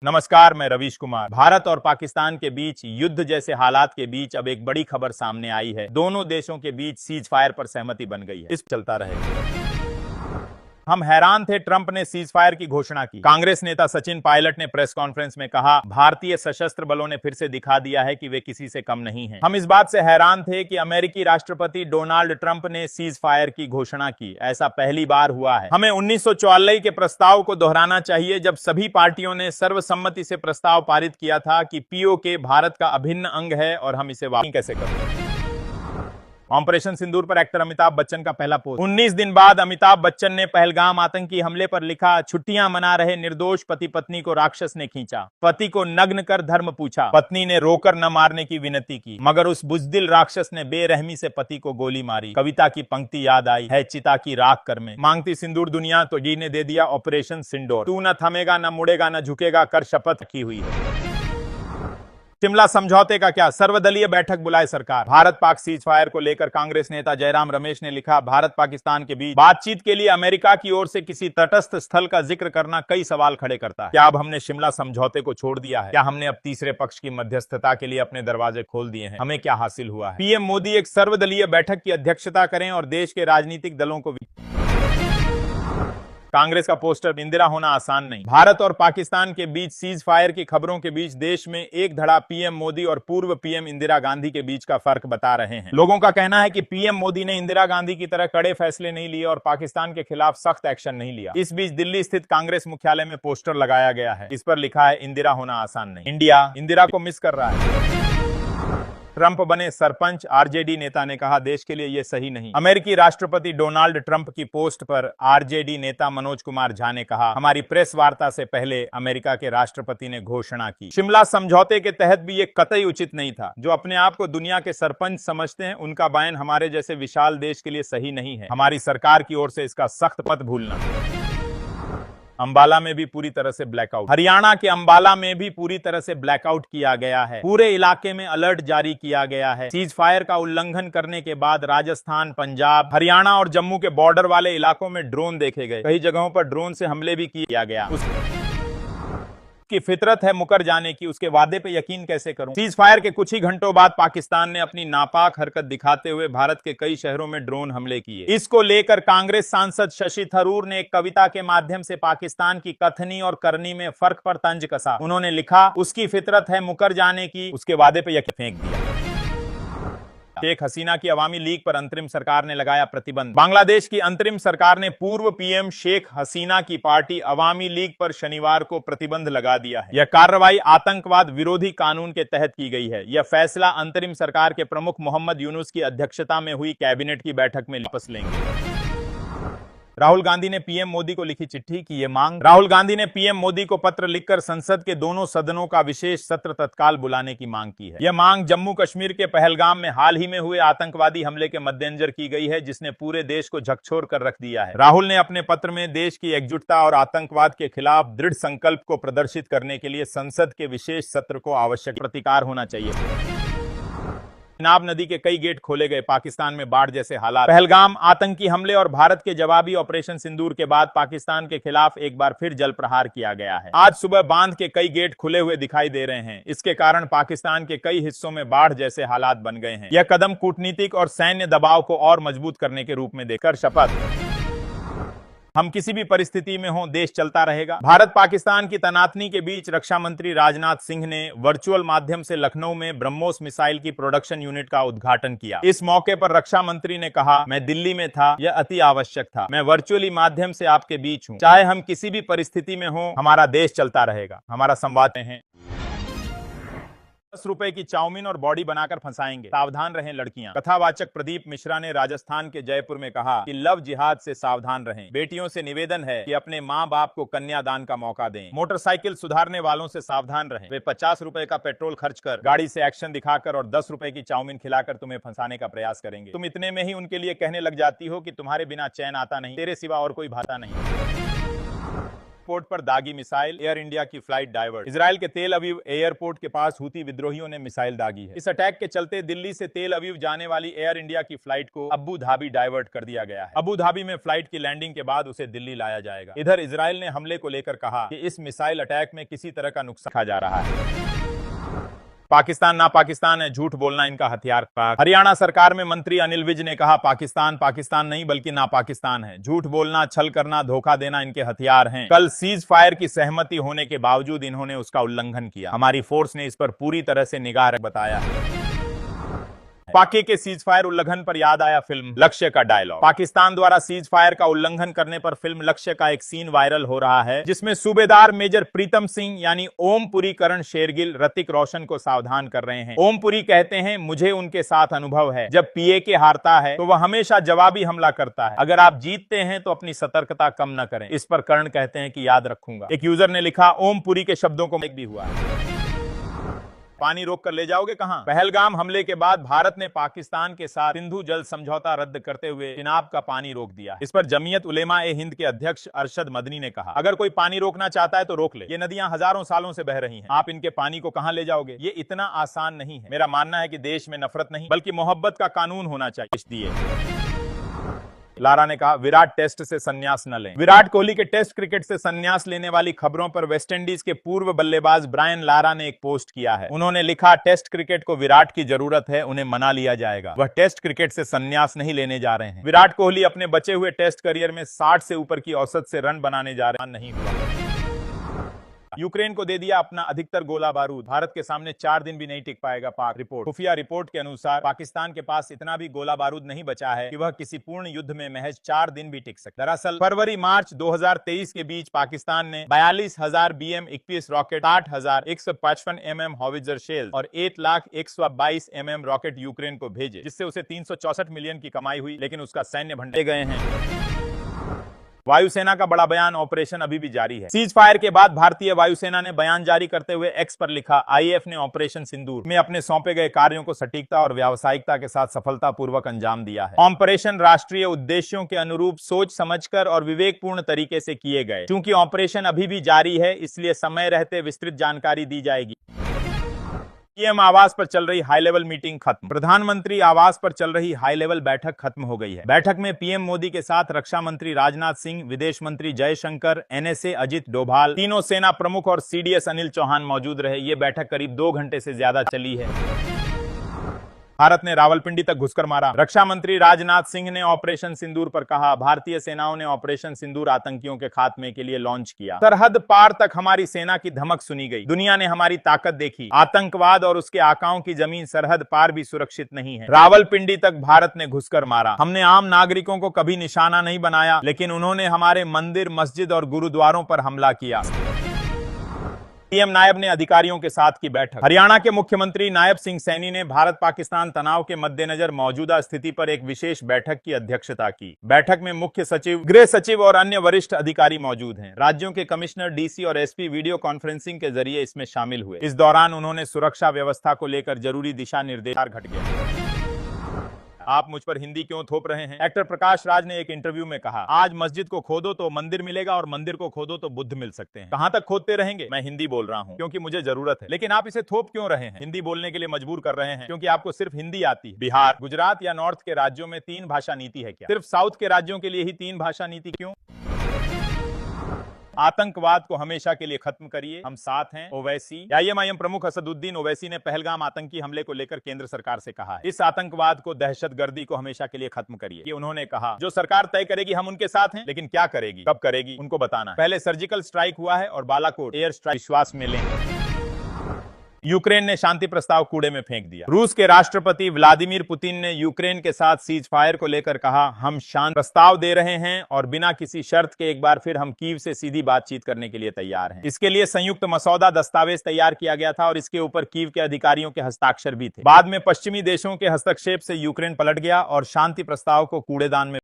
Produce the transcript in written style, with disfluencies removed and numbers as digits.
नमस्कार, मैं रवीश कुमार। भारत और पाकिस्तान के बीच युद्ध जैसे हालात के बीच अब एक बड़ी खबर सामने आई है। दोनों देशों के बीच सीज फायर पर सहमति बन गई है। इस चलता रहेगा। हम हैरान थे, ट्रंप ने सीज फायर की घोषणा की। कांग्रेस नेता सचिन पायलट ने प्रेस कॉन्फ्रेंस में कहा, भारतीय सशस्त्र बलों ने फिर से दिखा दिया है कि वे किसी से कम नहीं हैं। हम इस बात से हैरान थे कि अमेरिकी राष्ट्रपति डोनाल्ड ट्रंप ने सीज फायर की घोषणा की। ऐसा पहली बार हुआ है। हमें 1944 के प्रस्ताव को दोहराना चाहिए, जब सभी पार्टियों ने सर्वसम्मति से प्रस्ताव पारित किया था कि पीओके भारत का अभिन्न अंग है और हम इसे वापस कैसे करें। ऑपरेशन सिंदूर पर एक्टर अमिताभ बच्चन का पहला पोस्ट। 19 दिन बाद अमिताभ बच्चन ने पहलगाम आतंकी हमले पर लिखा, छुट्टियां मना रहे निर्दोष पति पत्नी को राक्षस ने खींचा, पति को नग्न कर धर्म पूछा, पत्नी ने रोकर न मारने की विनती की, मगर उस बुजदिल राक्षस ने बेरहमी से पति को गोली मारी। कविता की पंक्ति याद आई है, चिता की राख कर में मांगती सिंदूर दुनिया, तो जी ने दे दिया ऑपरेशन सिंदूर। तू न थमेगा, न मुड़ेगा, न झुकेगा, कर शपथ की हुई है। शिमला समझौते का क्या, सर्वदलीय बैठक बुलाए सरकार। भारत पाक सीज फायर को लेकर कांग्रेस नेता जयराम रमेश ने लिखा, भारत पाकिस्तान के बीच बातचीत के लिए अमेरिका की ओर से किसी तटस्थ स्थल का जिक्र करना कई सवाल खड़े करता है। क्या अब हमने शिमला समझौते को छोड़ दिया है? क्या हमने अब तीसरे पक्ष की मध्यस्थता के लिए अपने दरवाजे खोल दिए हैं? हमें क्या हासिल हुआ है? पीएम मोदी एक सर्वदलीय बैठक की अध्यक्षता करें और देश के राजनीतिक दलों को कांग्रेस का पोस्टर, इंदिरा होना आसान नहीं। भारत और पाकिस्तान के बीच सीज फायर की खबरों के बीच देश में एक धड़ा पीएम मोदी और पूर्व पीएम इंदिरा गांधी के बीच का फर्क बता रहे हैं। लोगों का कहना है कि पीएम मोदी ने इंदिरा गांधी की तरह कड़े फैसले नहीं लिए और पाकिस्तान के खिलाफ सख्त एक्शन नहीं लिया। इस बीच दिल्ली स्थित कांग्रेस मुख्यालय में पोस्टर लगाया गया है। इस पर लिखा है, इंदिरा होना आसान नहीं। इंडिया इंदिरा को मिस कर रहा है। ट्रंप बने सरपंच, आरजेडी नेता ने कहा, देश के लिए यह सही नहीं। अमेरिकी राष्ट्रपति डोनाल्ड ट्रंप की पोस्ट पर आरजेडी नेता मनोज कुमार झा ने कहा, हमारी प्रेस वार्ता से पहले अमेरिका के राष्ट्रपति ने घोषणा की। शिमला समझौते के तहत भी ये कतई उचित नहीं था। जो अपने आप को दुनिया के सरपंच समझते हैं, उनका बयान हमारे जैसे विशाल देश के लिए सही नहीं है। हमारी सरकार की ओर से इसका सख्त मत भूलना। अंबाला में भी पूरी तरह से ब्लैकआउट। हरियाणा के अंबाला में भी पूरी तरह से ब्लैकआउट किया गया है। पूरे इलाके में अलर्ट जारी किया गया है। सीज फायर का उल्लंघन करने के बाद राजस्थान, पंजाब, हरियाणा और जम्मू के बॉर्डर वाले इलाकों में ड्रोन देखे गए। कई जगहों पर ड्रोन से हमले भी किया गया। की फितरत है मुकर जाने की, उसके वादे पे यकीन कैसे करूं। सीज फायर के कुछ ही घंटों बाद पाकिस्तान ने अपनी नापाक हरकत दिखाते हुए भारत के कई शहरों में ड्रोन हमले किए। इसको लेकर कांग्रेस सांसद शशि थरूर ने एक कविता के माध्यम से पाकिस्तान की कथनी और करनी में फर्क पर तंज कसा। उन्होंने लिखा, उसकी फितरत है मुकर जाने की, उसके वादे पे यकीन फेंक दिया। शेख हसीना की अवामी लीग पर अंतरिम सरकार ने लगाया प्रतिबंध। बांग्लादेश की अंतरिम सरकार ने पूर्व पीएम शेख हसीना की पार्टी अवामी लीग पर शनिवार को प्रतिबंध लगा दिया है। यह कार्रवाई आतंकवाद विरोधी कानून के तहत की गई है। यह फैसला अंतरिम सरकार के प्रमुख मोहम्मद यूनुस की अध्यक्षता में हुई कैबिनेट की बैठक में वापस लेंगे। राहुल गांधी ने पीएम मोदी को लिखी चिट्ठी की ये मांग। राहुल गांधी ने पीएम मोदी को पत्र लिखकर संसद के दोनों सदनों का विशेष सत्र तत्काल बुलाने की मांग की है। यह मांग जम्मू कश्मीर के पहलगाम में हाल ही में हुए आतंकवादी हमले के मद्देनजर की गई है, जिसने पूरे देश को झकझोर कर रख दिया है। राहुल ने अपने पत्र में देश की एकजुटता और आतंकवाद के खिलाफ दृढ़ संकल्प को प्रदर्शित करने के लिए संसद के विशेष सत्र को आवश्यक प्रतिकार होना चाहिए। चिनाब नदी के कई गेट खोले गए, पाकिस्तान में बाढ़ जैसे हालात। पहलगाम आतंकी हमले और भारत के जवाबी ऑपरेशन सिंदूर के बाद पाकिस्तान के खिलाफ एक बार फिर जल प्रहार किया गया है। आज सुबह बांध के कई गेट खुले हुए दिखाई दे रहे हैं। इसके कारण पाकिस्तान के कई हिस्सों में बाढ़ जैसे हालात बन गए हैं। यह कदम कूटनीतिक और सैन्य दबाव को और मजबूत करने के रूप में देकर शपथ, हम किसी भी परिस्थिति में हों, देश चलता रहेगा। भारत पाकिस्तान की तनातनी के बीच रक्षा मंत्री राजनाथ सिंह ने वर्चुअल माध्यम से लखनऊ में ब्रह्मोस मिसाइल की प्रोडक्शन यूनिट का उद्घाटन किया। इस मौके पर रक्षा मंत्री ने कहा, मैं दिल्ली में था, यह अति आवश्यक था। मैं वर्चुअली माध्यम से आपके बीच हूं। चाहे हम किसी भी परिस्थिति में हों, हमारा देश चलता रहेगा। हमारा संवाद है, 10 रुपए की चाउमीन और बॉडी बनाकर फंसाएंगे, सावधान रहें लड़कियां। कथावाचक प्रदीप मिश्रा ने राजस्थान के जयपुर में कहा कि लव जिहाद से सावधान रहें। बेटियों से निवेदन है कि अपने माँ बाप को कन्यादान का मौका दें। मोटरसाइकिल सुधारने वालों से सावधान रहें। वे 50 रुपए का पेट्रोल खर्च कर, गाड़ी से एक्शन दिखाकर और 10 रुपए की चाउमीन खिलाकर तुम्हें फंसाने का प्रयास करेंगे। तुम इतने में ही उनके लिए कहने लग जाती हो कि तुम्हारे बिना चैन आता नहीं, तेरे सिवा और कोई भाता नहीं। पोर्ट पर दागी मिसाइल, एयर इंडिया की फ्लाइट डाइवर्ट। इजराइल के तेल अवीव एयरपोर्ट के पास हूती विद्रोहियों ने मिसाइल दागी है। इस अटैक के चलते दिल्ली से तेल अवीव जाने वाली एयर इंडिया की फ्लाइट को अबू धाबी डाइवर्ट कर दिया गया है। अबू धाबी में फ्लाइट की लैंडिंग के बाद उसे दिल्ली लाया जाएगा। इधर इजराइल ने हमले को लेकर कहा कि इस मिसाइल अटैक में किसी तरह का नुकसान देखा जा रहा है। पाकिस्तान ना पाकिस्तान है, झूठ बोलना इनका हथियार। हरियाणा सरकार में मंत्री अनिल विज ने कहा पाकिस्तान पाकिस्तान नहीं बल्कि ना पाकिस्तान है। झूठ बोलना, छल करना, धोखा देना इनके हथियार हैं। कल सीज फायर की सहमति होने के बावजूद इन्होंने उसका उल्लंघन किया। हमारी फोर्स ने इस पर पूरी तरह से निगाह बताया है। पाक के सीज फायर उल्लंघन पर याद आया फिल्म लक्ष्य का डायलॉग। पाकिस्तान द्वारा सीज फायर का उल्लंघन करने पर फिल्म लक्ष्य का एक सीन वायरल हो रहा है, जिसमें सूबेदार मेजर प्रीतम सिंह यानी ओमपुरी करण शेरगिल ऋतिक रोशन को सावधान कर रहे हैं। ओमपुरी कहते हैं, मुझे उनके साथ अनुभव है, जब पीएके हारता है तो वह हमेशा जवाबी हमला करता है। अगर आप जीतते हैं तो अपनी सतर्कता कम न करें। इस पर करण कहते हैं कि याद रखूंगा। एक यूजर ने लिखा, ओमपुरी के शब्दों को भी हुआ है। पानी रोक कर ले जाओगे कहां? पहलगाम हमले के बाद भारत ने पाकिस्तान के साथ सिंधु जल समझौता रद्द करते हुए चिनाब का पानी रोक दिया। इस पर जमीयत उलेमा ए हिंद के अध्यक्ष अरशद मदनी ने कहा, अगर कोई पानी रोकना चाहता है तो रोक ले। ये नदियां हजारों सालों से बह रही हैं, आप इनके पानी को कहां ले जाओगे? ये इतना आसान नहीं है। मेरा मानना है कि देश में नफरत नहीं बल्कि मोहब्बत का कानून होना चाहिए। लारा ने कहा, विराट टेस्ट से संन्यास न लें। विराट कोहली के टेस्ट क्रिकेट से संन्यास लेने वाली खबरों पर वेस्टइंडीज के पूर्व बल्लेबाज ब्रायन लारा ने एक पोस्ट किया है। उन्होंने लिखा, टेस्ट क्रिकेट को विराट की जरूरत है, उन्हें मना लिया जाएगा। वह टेस्ट क्रिकेट से संन्यास नहीं लेने जा रहे हैं। विराट कोहली अपने बचे हुए टेस्ट करियर में 60 से ऊपर की औसत से रन बनाने जा रहे नहीं हुआ। यूक्रेन को दे दिया अपना अधिकतर गोला बारूद। भारत के सामने 4 दिन भी नहीं टिक पाएगा पाक। रिपोर्ट खुफिया रिपोर्ट के अनुसार पाकिस्तान के पास इतना भी गोला बारूद नहीं बचा है कि वह किसी पूर्ण युद्ध में महज 4 दिन भी टिक सके। दरअसल फरवरी मार्च 2023 के बीच पाकिस्तान ने 42,000 BM-21 rocket, 60,155 mm howitzer shell और 1,01,22 mm रॉकेट यूक्रेन को भेजे, जिससे उसे 364 मिलियन की कमाई हुई, लेकिन उसका सैन्य भंडार गए हैं। वायुसेना का बड़ा बयान, ऑपरेशन अभी भी जारी है। सीज फायर के बाद भारतीय वायुसेना ने बयान जारी करते हुए एक्स पर लिखा, आईएएफ ने ऑपरेशन सिंदूर में अपने सौंपे गए कार्यों को सटीकता और व्यावसायिकता के साथ सफलतापूर्वक अंजाम दिया है। ऑपरेशन राष्ट्रीय उद्देश्यों के अनुरूप सोच समझकर और विवेकपूर्ण तरीके से किए गए। चूंकि ऑपरेशन अभी भी जारी है, इसलिए समय रहते विस्तृत जानकारी दी जाएगी। पीएम आवास पर चल रही हाई लेवल मीटिंग खत्म। प्रधानमंत्री आवास पर चल रही हाई लेवल बैठक खत्म हो गई है। बैठक में पीएम मोदी के साथ रक्षा मंत्री राजनाथ सिंह, विदेश मंत्री जयशंकर, एनएसए अजित डोभाल, तीनों सेना प्रमुख और सीडीएस अनिल चौहान मौजूद रहे। ये बैठक करीब 2 घंटे से ज्यादा चली है। भारत ने रावलपिंडी तक घुसकर मारा। रक्षा मंत्री राजनाथ सिंह ने ऑपरेशन सिंदूर पर कहा, भारतीय सेनाओं ने ऑपरेशन सिंदूर आतंकियों के खात्मे के लिए लॉन्च किया। सरहद पार तक हमारी सेना की धमक सुनी गई। दुनिया ने हमारी ताकत देखी। आतंकवाद और उसके आकाओं की जमीन सरहद पार भी सुरक्षित नहीं है। रावलपिंडी तक भारत ने घुसकर मारा। हमने आम नागरिकों को कभी निशाना नहीं बनाया, लेकिन उन्होंने हमारे मंदिर, मस्जिद और गुरुद्वारों पर हमला किया। पीएम नायब ने अधिकारियों के साथ की बैठक। हरियाणा के मुख्यमंत्री नायब सिंह सैनी ने भारत पाकिस्तान तनाव के मद्देनजर मौजूदा स्थिति पर एक विशेष बैठक की अध्यक्षता की। बैठक में मुख्य सचिव, गृह सचिव और अन्य वरिष्ठ अधिकारी मौजूद हैं। राज्यों के कमिश्नर, डीसी और एसपी वीडियो कॉन्फ्रेंसिंग के जरिए इसमें शामिल हुए। इस दौरान उन्होंने सुरक्षा व्यवस्था को लेकर जरूरी दिशा निर्देश घट गए। आप मुझ पर हिंदी क्यों थोप रहे हैं? एक्टर प्रकाश राज ने एक इंटरव्यू में कहा, आज मस्जिद को खोदो तो मंदिर मिलेगा और मंदिर को खोदो तो बुद्ध मिल सकते हैं। कहां तक खोदते रहेंगे? मैं हिंदी बोल रहा हूं क्योंकि मुझे जरूरत है। लेकिन आप इसे थोप क्यों रहे हैं? हिंदी बोलने के लिए मजबूर कर रहे हैं क्योंकि आपको सिर्फ हिंदी आती है। बिहार, गुजरात या नॉर्थ के राज्यों में 3 भाषा नीति है क्या? सिर्फ साउथ के राज्यों के लिए ही 3 भाषा नीति क्यों? आतंकवाद को हमेशा के लिए खत्म करिए, हम साथ हैं। ओवैसी। आईएमआईएम प्रमुख असदुद्दीन ओवैसी ने पहलगाम आतंकी हमले को लेकर केंद्र सरकार से कहा है, इस आतंकवाद को, दहशतगर्दी को हमेशा के लिए खत्म करिए। ये उन्होंने कहा, जो सरकार तय करेगी हम उनके साथ हैं, लेकिन क्या करेगी, कब करेगी, उनको बताना है। पहले सर्जिकल स्ट्राइक हुआ है और बालाकोट एयर स्ट्राइक, विश्वास में लें। यूक्रेन ने शांति प्रस्ताव कूड़े में फेंक दिया। रूस के राष्ट्रपति व्लादिमीर पुतिन ने यूक्रेन के साथ सीज फायर को लेकर कहा, हम शांति प्रस्ताव दे रहे हैं और बिना किसी शर्त के एक बार फिर हम कीव से सीधी बातचीत करने के लिए तैयार हैं। इसके लिए संयुक्त मसौदा दस्तावेज तैयार किया गया था और इसके ऊपर कीव के अधिकारियों के हस्ताक्षर भी थे। बाद में पश्चिमी देशों के हस्तक्षेप से यूक्रेन पलट गया और शांति प्रस्ताव को कूड़ेदान में